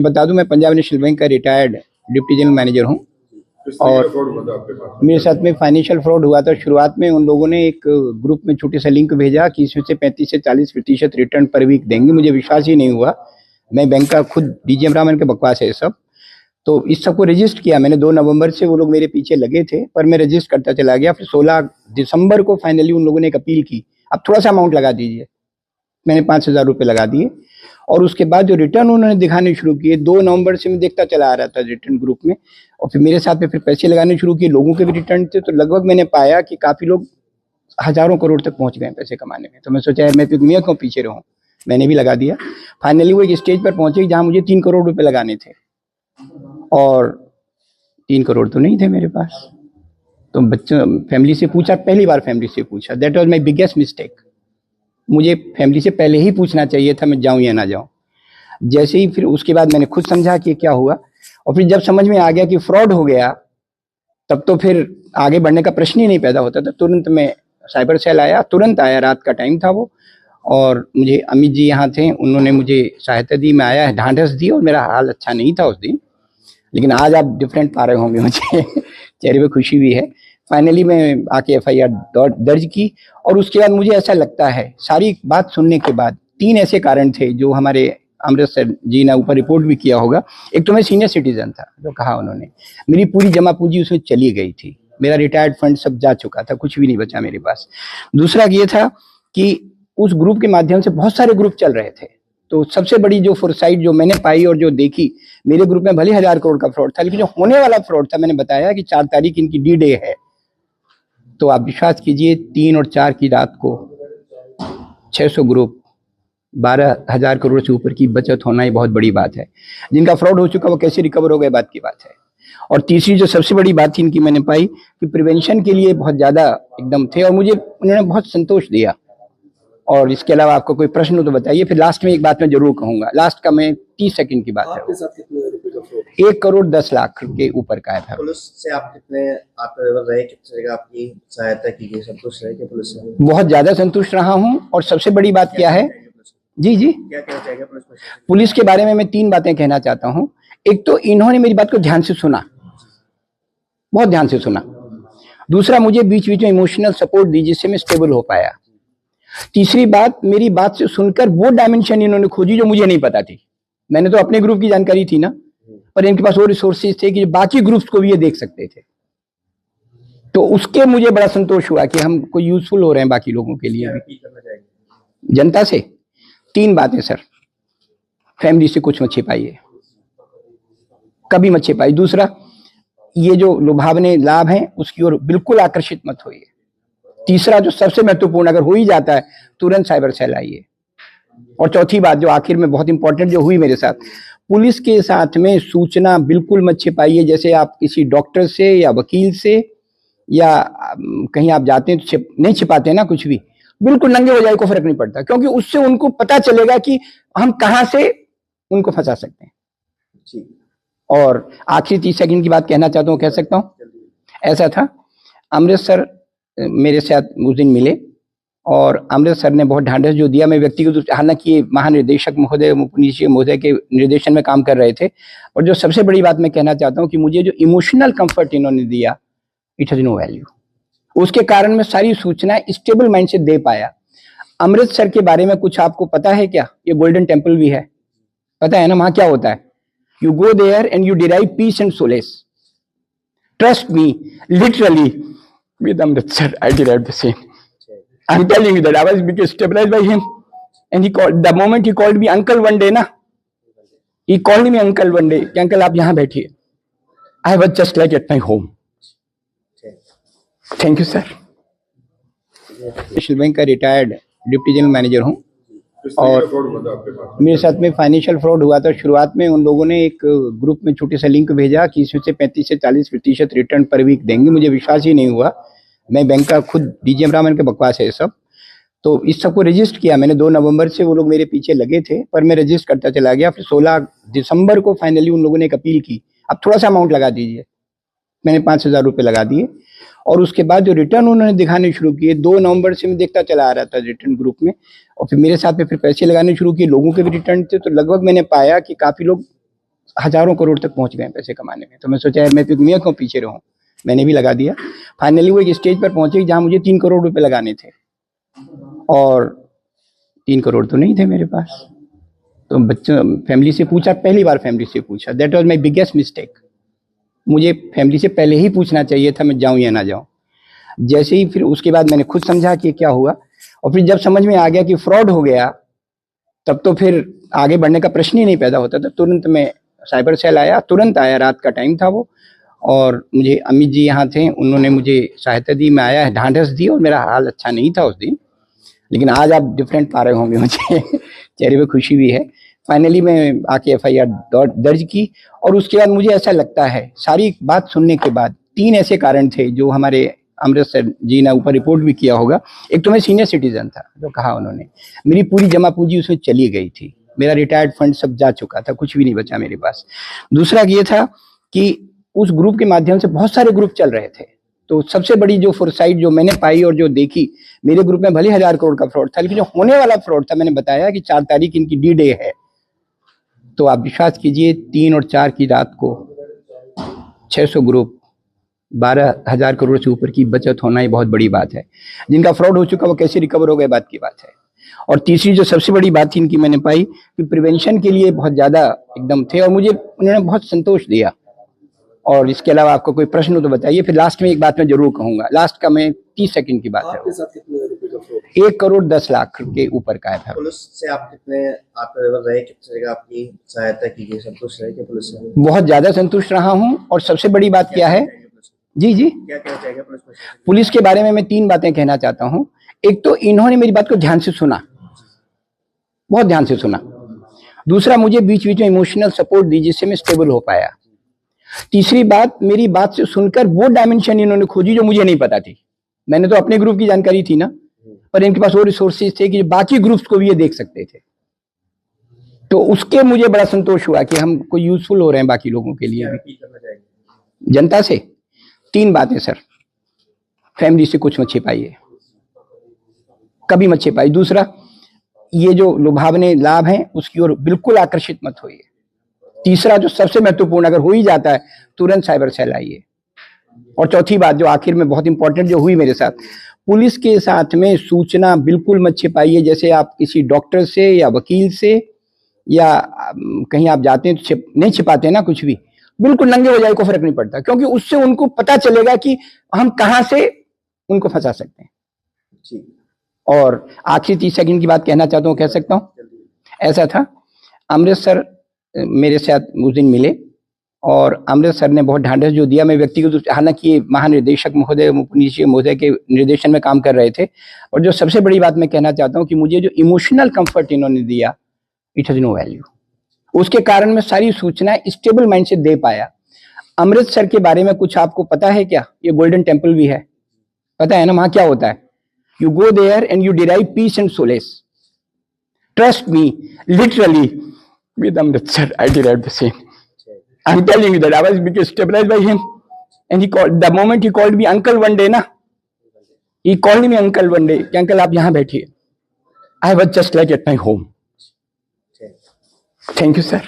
बता दूं, मैं पंजाब नेशनल बैंक का रिटायर्ड डिप्टी जनरल मैनेजर हूं। और मेरे साथ में फाइनेंशियल फ्रॉड हुआ था। शुरुआत में उन लोगों ने एक ग्रुप में छोटे सा लिंक भेजा कि इसमें से 35 से 40% रिटर्न पर वीक देंगे। मुझे विश्वास ही नहीं हुआ। मैं बैंक का खुद डीजीएम रामन के बकवास है ये सब। तो इस सबको रजिस्टर किया मैंने। 2 नवंबर से वो लोग मेरे पीछे लगे थे, पर मैं रजिस्टर करता चला गया। फिर 16 दिसंबर को फाइनली उन लोगों ने एक अपील की, अब थोड़ा सा अमाउंट लगा दीजिए। मैंने 5,000 रुपये लगा दिए। और उसके बाद जो रिटर्न उन्होंने दिखाने शुरू किए, 2 नवंबर से मैं देखता चला आ रहा था रिटर्न ग्रुप में। और फिर मेरे साथ में फिर पैसे लगाने शुरू किए, लोगों के भी रिटर्न थे। तो लगभग मैंने पाया कि काफ़ी लोग हज़ारों करोड़ तक पहुंच गए पैसे कमाने में। तो मैं सोचा यार मैं क्यों पीछे रहूं, मैंने भी लगा दिया। फाइनली वो एक स्टेज पर पहुंचे जहां मुझे 3 करोड़ रुपए लगाने थे, और 3 करोड़ तो नहीं थे मेरे पास। तो बच्चों फैमिली से पूछा, पहली बार फैमिली से पूछा। That was my biggest mistake. मुझे फैमिली से पहले ही पूछना चाहिए था मैं जाऊं या ना जाऊं। जैसे ही फिर उसके बाद मैंने खुद समझा कि क्या हुआ, और फिर जब समझ में आ गया कि फ्रॉड हो गया, तब तो फिर आगे बढ़ने का प्रश्न ही नहीं पैदा होता था। तुरंत मैं साइबर सेल आया, तुरंत आया, रात का टाइम था वो। और मुझे अमित जी यहाँ थे, उन्होंने मुझे सहायता दी, मैं आया, ढांढस दी। और मेरा हाल अच्छा नहीं था उस दिन, लेकिन आज आप डिफरेंट पा रहे होंगे मुझे चेहरे पे खुशी भी है। फाइनली मैं आके FIR दर्ज की। और उसके बाद मुझे ऐसा लगता है, सारी बात सुनने के बाद, 3 ऐसे कारण थे जो हमारे अमृतसर जी ने ऊपर रिपोर्ट भी किया होगा। एक तो मैं सीनियर सिटीजन था, जो कहा उन्होंने, मेरी पूरी जमा पूंजी उसमें चली गई थी, मेरा रिटायर्ड फंड सब जा चुका था, कुछ भी नहीं बचा मेरे पास। दूसरा ये था कि उस ग्रुप के माध्यम से बहुत सारे ग्रुप चल रहे थे। तो सबसे बड़ी जो फोरसाइट जो मैंने पाई और जो देखी, मेरे ग्रुप में भले 1000 करोड़ का फ्रॉड था, लेकिन जो होने वाला फ्रॉड था, मैंने बताया कि 4 तारीख इनकी D-Day है। तो आप विश्वास कीजिए, 3 और 4 की रात को 600 ग्रुप, 12,000 करोड़ से ऊपर की बचत होना ही बहुत बड़ी बात है। जिनका फ्रॉड हो चुका वो कैसे रिकवर हो गए, बात की बात है। और तीसरी जो सबसे बड़ी बात थी इनकी, मैंने पाई कि प्रिवेंशन के लिए बहुत ज्यादा एकदम थे, और मुझे उन्होंने बहुत संतोष दिया। और इसके अलावा आपको कोई प्रश्न हो तो बताइए। फिर लास्ट में एक बात मैं जरूर कहूंगा, लास्ट का मैं 30 सेकंड की बात है। आपके साथ कितने रुपए का फ्रॉड? 1 करोड़ 10 लाख के ऊपर का है। पुलिस से आप कितने आत्मनिर्भर रहे, कितने जगह आपकी सहायता की गई, संतुष्ट रहे कि पुलिस से? बहुत ज्यादा संतुष्ट रहा हूँ। और सबसे बड़ी बात क्या है, जी जी, क्या कहना चाहेंगे पुलिस के बारे में मैं 3 बातें कहना चाहता हूँ। एक तो इन्होंने मेरी बात को ध्यान से सुना, बहुत ध्यान से सुना। दूसरा, मुझे बीच बीच में इमोशनल सपोर्ट दी, जिससे मैं स्टेबल हो पाया। तीसरी बात, मेरी बात से सुनकर वो डायमेंशन इन्होंने खोजी जो मुझे नहीं पता थी। मैंने तो अपने ग्रुप की जानकारी थी ना, पर इनके पास वो रिसोर्सेज थे कि बाकी ग्रुप्स को भी ये देख सकते थे। तो उसके मुझे बड़ा संतोष हुआ कि हम कोई यूजफुल हो रहे हैं बाकी लोगों के लिए भी। जनता से 3 बातें सर, फैमिली से कुछ मत छिपाइए, कभी मत छिपाइए। दूसरा, ये जो लुभावने लाभ हैं उसकी ओर बिल्कुल आकर्षित मत होइए। तीसरा, जो सबसे महत्वपूर्ण, अगर हो ही जाता है तुरंत साइबर सेल आइए। और चौथी बात जो आखिर में बहुत इंपॉर्टेंट जो हुई मेरे साथ, पुलिस के साथ में सूचना बिल्कुल मत छिपाइए। जैसे आप किसी डॉक्टर से या वकील से या कहीं आप जाते हैं तो नहीं छिपाते ना कुछ भी, बिल्कुल नंगे हो जाए, को फर्क नहीं पड़ता, क्योंकि उससे उनको पता चलेगा कि हम कहां से उनको फंसा सकते हैं। और आखिरी 30 सेकंड की बात कहना चाहता हूँ, कह सकता हूँ। ऐसा था, अमृतसर मेरे साथ उस दिन मिले, और अमृतसर ने बहुत ढांढस जो दिया। मैं व्यक्तिगत, हालांकि महानिदेशक महोदय, मुख्य महोदय के निर्देशन में काम कर रहे थे। और जो सबसे बड़ी बात मैं कहना चाहता हूँ कि मुझे जो इमोशनल कंफर्ट इन्होंने दिया, इट हैज नो वैल्यू। उसके कारण मैं सारी सूचनाएं स्टेबल माइंड से दे पाया। अमृतसर के बारे में कुछ आपको पता है क्या? ये गोल्डन टेम्पल भी है, पता है ना वहां क्या होता है? You go there and you derive peace and solace. Trust me, literally, with Amritsar, I derived the same. I'm telling you that I was became stabilized by him. And he called, the moment he called me uncle one day, na, he called me uncle one day, कि uncle आप यहाँ बैठिए. I was just like at my home. Thank you, sir. National bank का retired deputy general manager हूँ। और मेरे साथ में फाइनेंशियल फ्रॉड हुआ था। शुरुआत में उन लोगों ने एक ग्रुप में छोटे सा लिंक भेजा कि इसमें से 35 से 40% रिटर्न पर वीक देंगे। मुझे विश्वास ही नहीं हुआ। मैं बैंक का खुद डीजीएम रामन के बकवास है ये सब। तो इस सबको रजिस्टर किया मैंने। 2 नवंबर से वो लोग मेरे पीछे लगे थे, पर मैं रजिस्टर करता चला गया। फिर 16 दिसंबर को फाइनली उन लोगों ने एक अपील की, अब थोड़ा सा अमाउंट लगा दीजिए। मैंने 5,000 रुपये लगा दिए। और उसके बाद जो रिटर्न उन्होंने दिखाने शुरू किए, 2 नवंबर से मैं देखता चला आ रहा था रिटर्न ग्रुप में। और फिर मेरे साथ में फिर पैसे लगाने शुरू किए, लोगों के भी रिटर्न थे। तो लगभग मैंने पाया कि काफ़ी लोग हजारों करोड़ तक पहुंच गए पैसे कमाने में। तो मैं सोचा यार मैं तो दुनिया क्यों पीछे रहूं, मैंने भी लगा दिया। फाइनली वो एक स्टेज पर पहुंचे जहां मुझे 3 करोड़ रुपए लगाने थे और 3 करोड़ तो नहीं थे मेरे पास। तो बच्चों फैमिली से पूछा, पहली बार फैमिली से पूछा, that was my biggest mistake. मुझे फैमिली से पहले ही पूछना चाहिए था मैं जाऊं या ना जाऊं। जैसे ही फिर उसके बाद मैंने खुद समझा कि क्या हुआ, और फिर जब समझ में आ गया कि फ्रॉड हो गया, तब तो फिर आगे बढ़ने का प्रश्न ही नहीं पैदा होता था। तुरंत मैं साइबर सेल आया, तुरंत आया, रात का टाइम था वो, और मुझे अमित जी यहाँ थे, उन्होंने मुझे सहायता दी, मैं आया, ढांढस दी, और मेरा हाल अच्छा नहीं था उस दिन, लेकिन आज आप डिफरेंट पा रहे होंगे मुझे चेहरे पे खुशी भी है। फाइनली मैं आके FIR दर्ज की, और उसके बाद मुझे ऐसा लगता है सारी बात सुनने के बाद 3 ऐसे कारण थे जो हमारे अमृतसर जी ने ऊपर रिपोर्ट भी किया होगा। एक तो मैं सीनियर सिटीजन था, जो कहा उन्होंने, मेरी पूरी जमा पूंजी उसमें चली गई थी, मेरा रिटायर्ड फंड सब जा चुका था, कुछ भी नहीं बचा मेरे पास। दूसरा ये था कि उस ग्रुप के माध्यम से बहुत सारे ग्रुप चल रहे थे, तो सबसे बड़ी जो फोरसाइट जो मैंने पाई और जो देखी, मेरे ग्रुप में भले 1000 करोड़ का फ्रॉड था, लेकिन जो होने वाला फ्रॉड था, मैंने बताया कि 4 तारीख इनकी D-Day है, तो आप विश्वास कीजिए 3 और 4 की रात को 600 ग्रुप, 12,000 करोड़ से ऊपर की बचत होना, ये बहुत बड़ी बात है। जिनका फ्रॉड हो चुका वो कैसे रिकवर हो गए, बात की बात है। और तीसरी जो सबसे बड़ी बात थी इनकी, मैंने पाई कि प्रिवेंशन के लिए बहुत ज्यादा एकदम थे, और मुझे उन्होंने बहुत संतोष दिया। और इसके अलावा आपको कोई प्रश्न हो तो बताइए, फिर लास्ट में एक बात मैं जरूर कहूंगा, लास्ट का मैं 30 सेकंड की बात है। आपके साथ कितने रुपए का फ्रॉड? 1 करोड़ 10 लाख के ऊपर का है। पुलिस से आप कितने आत्मनिर्भर रहे, किस तरह का आपकी सहायता की गई, संतुष्ट रहे कि पुलिस से? बहुत ज्यादा संतुष्ट रहा हूं, और सबसे बड़ी बात क्या है, जी जी, क्या कहना चाहेंगे पुलिस प्रशासन? पुलिस के बारे में मैं 3 बातें कहना चाहता हूं। एक तो इन्होंने मेरी बात को ध्यान से सुना, बहुत ध्यान से सुना। दूसरा, मुझे बीच बीच में इमोशनल सपोर्ट दी, जिससे मैं स्टेबल हो पाया। तीसरी बात, मेरी बात से सुनकर वो डायमेंशन इन्होंने खोजी जो मुझे नहीं पता थी। मैंने तो अपने ग्रुप की जानकारी थी ना, पर इनके पास वो रिसोर्सेज थे कि बाकी ग्रुप्स को भी ये देख सकते थे। तो उसके मुझे बड़ा संतोष हुआ कि हम कोई यूजफुल हो रहे हैं बाकी लोगों के लिए भी। करना चाहेंगे जनता से 3 बातें सर, फैमिली से कुछ मत छिपाइए, कभी मत छिपाइए। दूसरा, ये जो लुभावने लाभ हैं उसकी ओर बिल्कुल आकर्षित मत होइए। तीसरा, जो सबसे महत्वपूर्ण, अगर हो ही जाता है तुरंत साइबर सेल आइए। और चौथी बात जो आखिर में बहुत इंपॉर्टेंट जो हुई मेरे साथ, पुलिस के साथ में सूचना बिल्कुल मत छिपाइए। जैसे आप किसी डॉक्टर से या वकील से या कहीं आप जाते हैं तो नहीं छिपाते ना कुछ भी, बिल्कुल नंगे हो जाए, को फर्क नहीं पड़ता, क्योंकि उससे उनको पता चलेगा कि हम कहां से उनको फंसा सकते हैं। और आखिरी 30 सेकंड की बात कहना चाहता हूँ, कह सकता हूँ। ऐसा था, अमृतसर मेरे साथ उस दिन मिले, और अमृतसर ने बहुत ढांढस जो दिया। मैं व्यक्तिगत, हालांकि महानिदेशक महोदय, मुख्य महोदय के निर्देशन में काम कर रहे थे, और जो सबसे बड़ी बात मैं कहना चाहता हूँ कि मुझे जो इमोशनल कंफर्ट इन्होंने दिया, इट हैज नो वैल्यू। उसके कारण मैं सारी सूचनाएं स्टेबल माइंड से दे पाया। अमृतसर के बारे में कुछ आपको पता है क्या? ये गोल्डन टेम्पल भी है, पता है ना वहां क्या होता है? You go there and you derive peace and solace. Trust me, literally, with Amritsar, I derived the same. I'm telling you that I was became stabilized by him. And he called, the moment he called me uncle one day, na, he called me uncle one day, कि uncle आप यहाँ बैठिए. I was just like at my home. Thank you, sir.